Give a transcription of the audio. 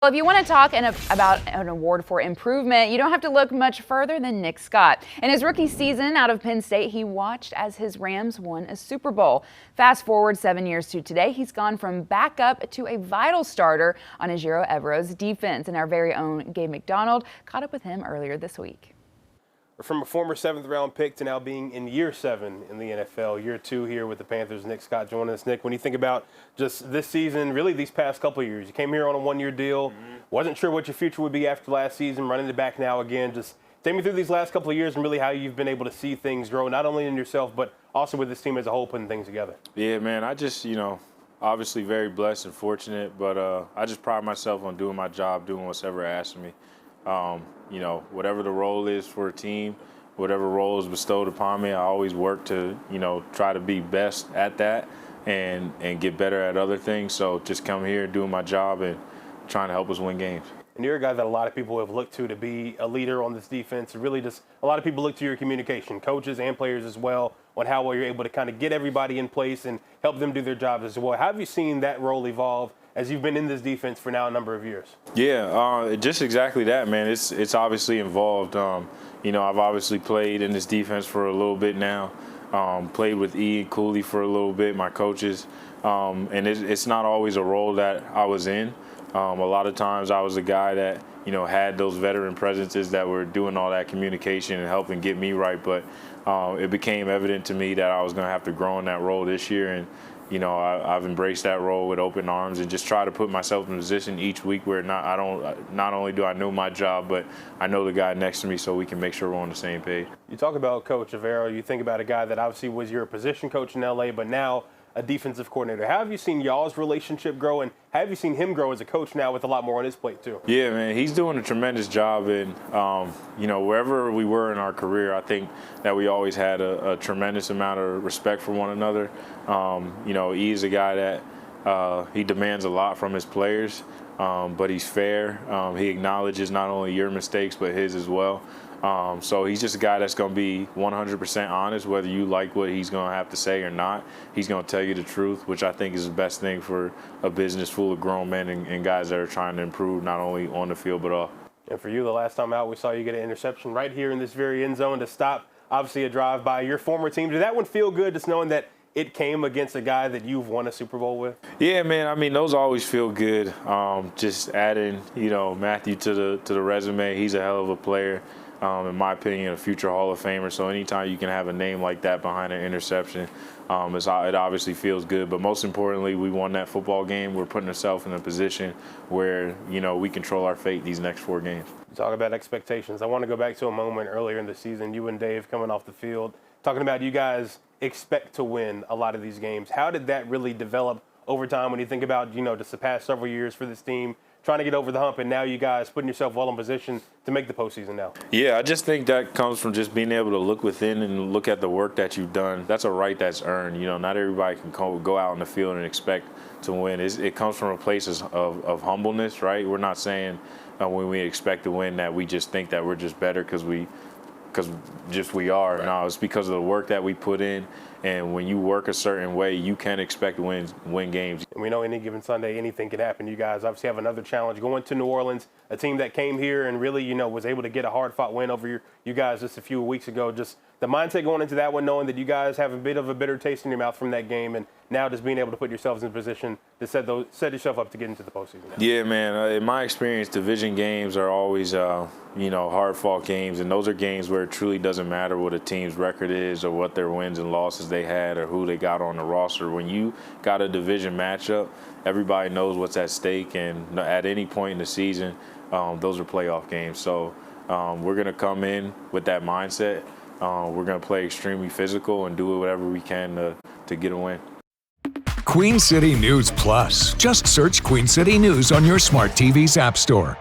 Well, if you want to talk about an award for improvement, you don't have to look much further than Nick Scott. In his rookie season out of Penn State, he watched as his Rams won a Super Bowl. Fast forward 7 years to today, he's gone from backup to a vital starter on Ejiro Evero's defense. And our very own Gabe McDonald caught up with him earlier this week. From a former 7th-round pick to now being in year 7 in the NFL, year 2 here with the Panthers. Nick Scott joining us. Nick, when you think about just this season, really these past couple of years, you came here on a 1-year deal, wasn't sure what your future would be after last season, running it back now again. Just take me through these last couple of years and really how you've been able to see things grow, not only in yourself, but also with this team as a whole, putting things together. Yeah, man, I just, obviously very blessed and fortunate, but I just pride myself on doing my job, doing what's ever asked of me. Whatever the role is for a team, whatever role is bestowed upon me, I always work to, try to be best at that and get better at other things. So just come here, doing my job and trying to help us win games. And you're a guy that a lot of people have looked to be a leader on this defense. Really just a lot of people look to your communication, coaches and players as well, on how well you're able to kind of get everybody in place and help them do their jobs as well. How have you seen that role evolve as you've been in this defense for now a number of years? Yeah, just exactly that, man. It's obviously involved. I've obviously played in this defense for a little bit now. Played with E and Cooley for a little bit, my coaches. And it's not always a role that I was in. A lot of times I was a guy that, had those veteran presences that were doing all that communication and helping get me right. But it became evident to me that I was going to have to grow in that role this year. And I've embraced that role with open arms and just try to put myself in a position each week where not only do I know my job, but I know the guy next to me, so we can make sure we're on the same page. You talk about Coach Evero. You think about a guy that obviously was your position coach in LA, but now a defensive coordinator. How have you seen y'all's relationship grow, and how have you seen him grow as a coach now with a lot more on his plate too? Yeah, man, he's doing a tremendous job. And wherever we were in our career, I think that we always had a tremendous amount of respect for one another. He's a guy that he demands a lot from his players, but he's fair. He acknowledges not only your mistakes but his as well. So he's just a guy that's going to be 100% honest, whether you like what he's going to have to say or not. He's going to tell you the truth, which I think is the best thing for a business full of grown men and guys that are trying to improve not only on the field but off. And for you, the last time out, we saw you get an interception right here in this very end zone to stop, obviously, a drive by your former team. Did that one feel good, just knowing that it came against a guy that you've won a Super Bowl with? Yeah, man. I mean, those always feel good. Just adding, Matthew to the resume. He's a hell of a player. In my opinion, a future Hall of Famer. So anytime you can have a name like that behind an interception, it obviously feels good. But most importantly, we won that football game. We're putting ourselves in a position where, we control our fate these next 4 games. Talk about expectations. I want to go back to a moment earlier in the season, you and Dave coming off the field, talking about you guys expect to win a lot of these games. How did that really develop over time when you think about, just the past several years for this team, trying to get over the hump, and now you guys putting yourself well in position to make the postseason now? Yeah, I just think that comes from just being able to look within and look at the work that you've done. That's a right that's earned. Not everybody can go out in the field and expect to win. It comes from a place of humbleness, right? We're not saying when we expect to win that we just think that we're just better because we are. Right. No, it's because of the work that we put in. And when you work a certain way, you can expect to win games. And we know any given Sunday, anything can happen. You guys obviously have another challenge going to New Orleans, a team that came here and really, was able to get a hard-fought win over you guys just a few weeks ago. Just the mindset going into that one, knowing that you guys have a bit of a bitter taste in your mouth from that game, and now just being able to put yourselves in position to set yourself up to get into the postseason now. Yeah, man. In my experience, division games are always, hard-fought games, and those are games where it truly doesn't matter what a team's record is or what their wins and losses they had or who they got on the roster. When you got a division matchup, everybody knows what's at stake, and at any point in the season, those are playoff games. So we're going to come in with that mindset. We're going to play extremely physical and do whatever we can to get a win. Queen City News Plus. Just search Queen City News on your smart TV's app store.